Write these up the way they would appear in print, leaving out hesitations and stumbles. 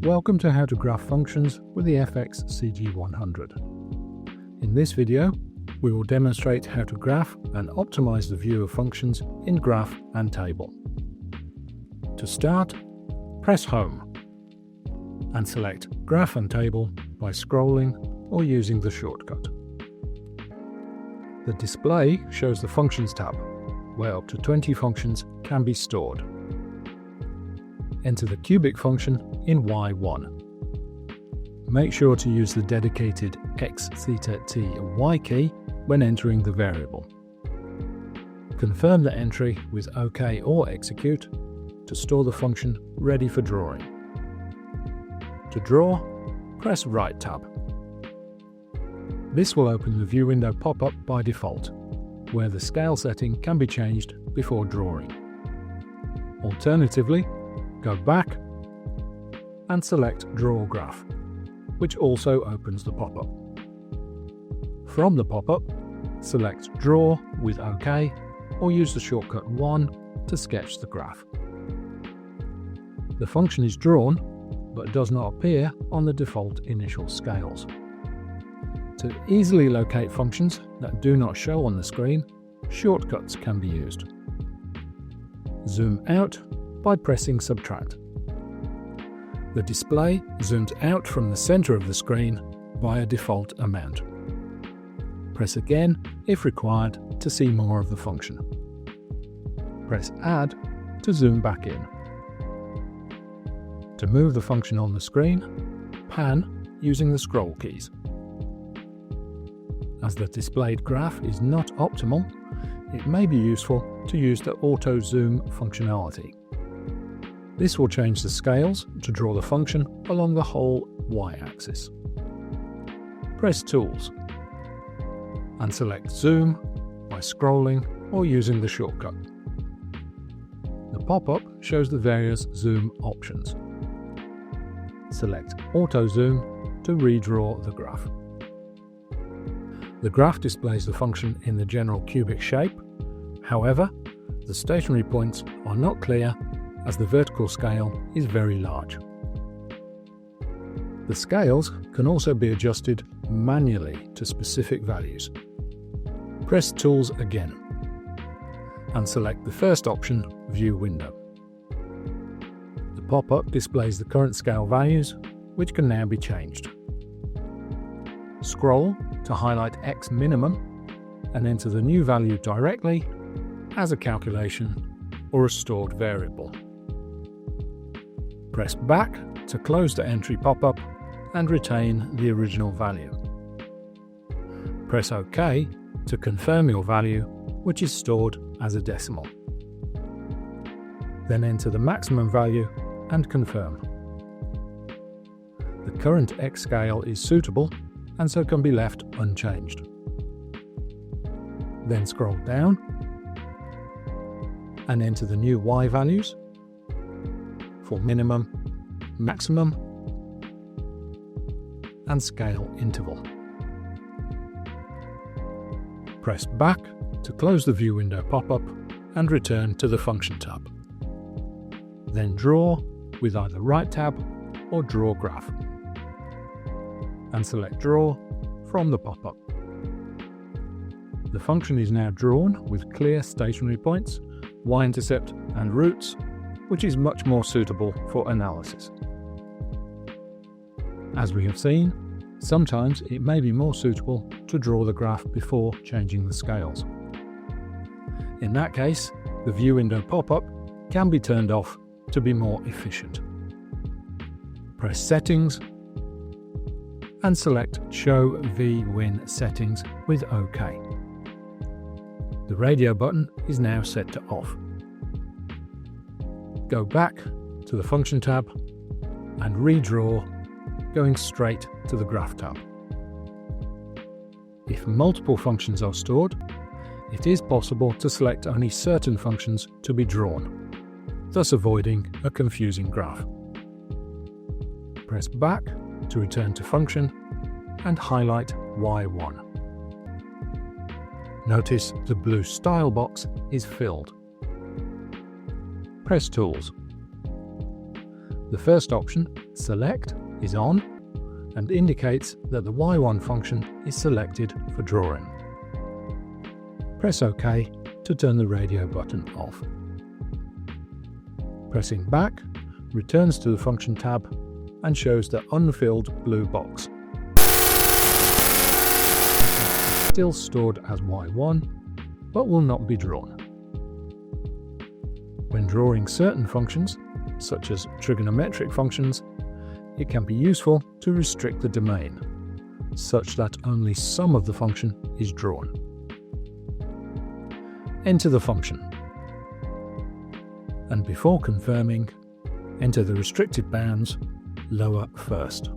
Welcome to How to Graph Functions with the fx-CG100. In this video, we will demonstrate how to graph and optimize the view of functions in Graph&Table. To start, press Home and select Graph&Table by scrolling or using the shortcut. The display shows the Functions tab, where up to 20 functions can be stored. Enter the cubic function in y1. Make sure to use the dedicated x, theta, t, y key when entering the variable. Confirm the entry with OK or Execute to store the function ready for drawing. To draw, press Right tab. This will open the View window pop-up by default, where the scale setting can be changed before drawing. Alternatively, go back and select Draw Graph, which also opens the pop-up. From the pop-up, select Draw with OK or use the shortcut 1 to sketch the graph. The function is drawn but does not appear on the default initial scales. To easily locate functions that do not show on the screen, shortcuts can be used. Zoom out by pressing Subtract. The display zooms out from the center of the screen by a default amount. Press again if required to see more of the function. Press Add to zoom back in. To move the function on the screen, pan using the scroll keys. As the displayed graph is not optimal, it may be useful to use the Auto Zoom functionality. This will change the scales to draw the function along the whole y-axis. Press Tools and select Zoom by scrolling or using the shortcut. The pop-up shows the various zoom options. Select Auto Zoom to redraw the graph. The graph displays the function in the general cubic shape. However, the stationary points are not clear as the vertical scale is very large. The scales can also be adjusted manually to specific values. Press Tools again and select the first option, View Window. The pop-up displays the current scale values, which can now be changed. Scroll to highlight X minimum and enter the new value directly as a calculation or a stored variable. Press Back to close the entry pop-up and retain the original value. Press OK to confirm your value, which is stored as a decimal. Then enter the maximum value and confirm. The current X scale is suitable and so can be left unchanged. Then scroll down and enter the new Y values for minimum, maximum, and scale interval. Press Back to close the View window pop-up and return to the Function tab. Then Draw with either Right tab or Draw Graph, and select Draw from the pop-up. The function is now drawn with clear stationary points, y-intercept and roots, which is much more suitable for analysis. As we have seen, sometimes it may be more suitable to draw the graph before changing the scales. In that case, the View window pop-up can be turned off to be more efficient. Press Settings and select Show V-Win Settings with OK. The radio button is now set to off. Go back to the Function tab and redraw, going straight to the Graph tab. If multiple functions are stored, it is possible to select only certain functions to be drawn, thus avoiding a confusing graph. Press Back to return to Function and highlight Y1. Notice the blue style box is filled. Press Tools. The first option, Select, is on and indicates that the Y1 function is selected for drawing. Press OK to turn the radio button off. Pressing back returns to the Function tab and shows the unfilled blue box. Still stored as Y1, but will not be drawn. When drawing certain functions, such as trigonometric functions, it can be useful to restrict the domain, such that only some of the function is drawn. Enter the function, and before confirming, enter the restricted bounds lower first.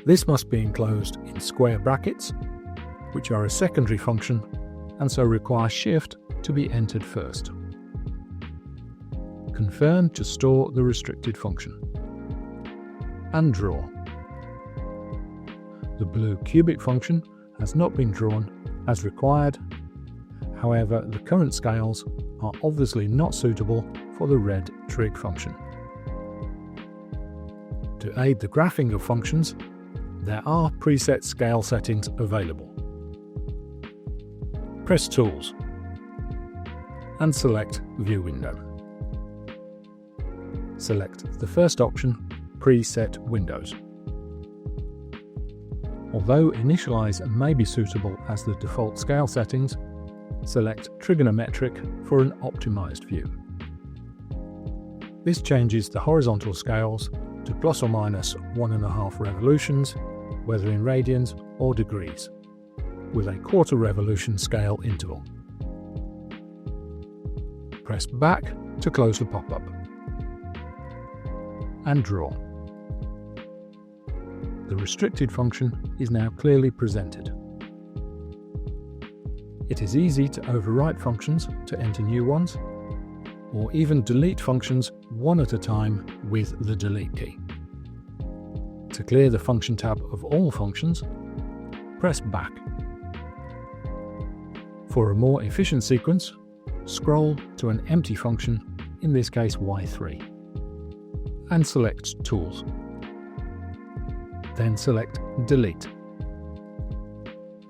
This must be enclosed in square brackets, which are a secondary function and so require Shift to be entered first. Confirm to store the restricted function. And draw. The blue cubic function has not been drawn as required. However, the current scales are obviously not suitable for the red trig function. To aid the graphing of functions, there are preset scale settings available. Press Tools and select View Window. Select the first option, Preset Windows. Although Initialize may be suitable as the default scale settings, select Trigonometric for an optimized view. This changes the horizontal scales to plus or minus 1.5 revolutions, whether in radians or degrees, with a quarter revolution scale interval. Press back to close the pop-up. And draw. The restricted function is now clearly presented. It is easy to overwrite functions to enter new ones, or even delete functions one at a time with the delete key. To clear the Function tab of all functions, press back. For a more efficient sequence, scroll to an empty function, in this case Y3, and select Tools. Then select Delete.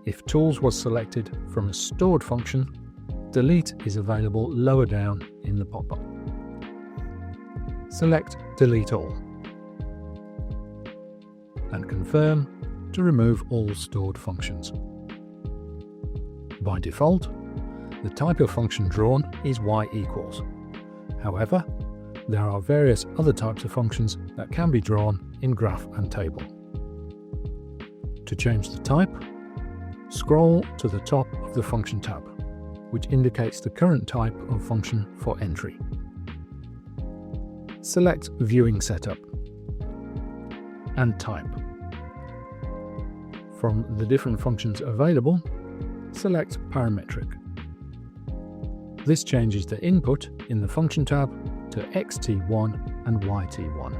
If Tools was selected from a stored function, Delete is available lower down in the pop-up. Select Delete All and confirm to remove all stored functions. By default, the type of function drawn is y equals. However, there are various other types of functions that can be drawn in Graph&Table. To change the type, scroll to the top of the Function tab, which indicates the current type of function for entry. Select Viewing Setup and Type. From the different functions available, select Parametric. This changes the input in the Function tab to xt1 and yt1.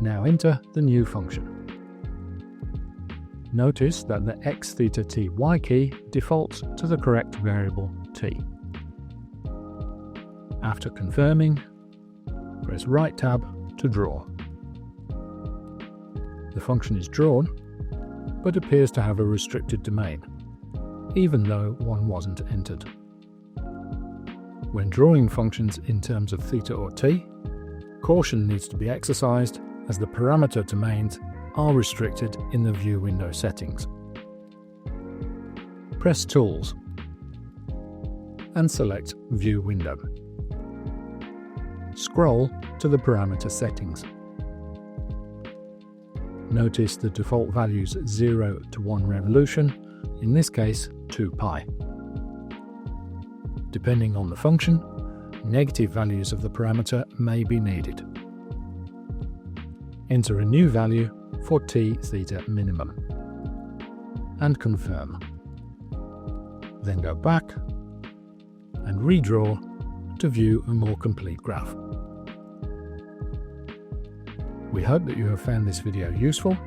Now enter the new function. Notice that the x theta ty key defaults to the correct variable t. After confirming, press Right tab to draw. The function is drawn, but appears to have a restricted domain, even though one wasn't entered. When drawing functions in terms of theta or t, caution needs to be exercised as the parameter domains are restricted in the View Window settings. Press Tools and select View Window. Scroll to the parameter settings. Notice the default values 0 to 1 revolution, in this case 2 pi. Depending on the function, negative values of the parameter may be needed. Enter a new value for t theta minimum and confirm. Then go back and redraw to view a more complete graph. We hope that you have found this video useful.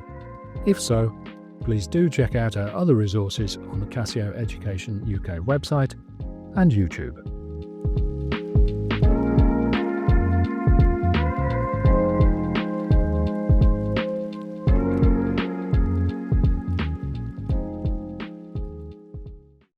If so, please do check out our other resources on the Casio Education UK website and YouTube.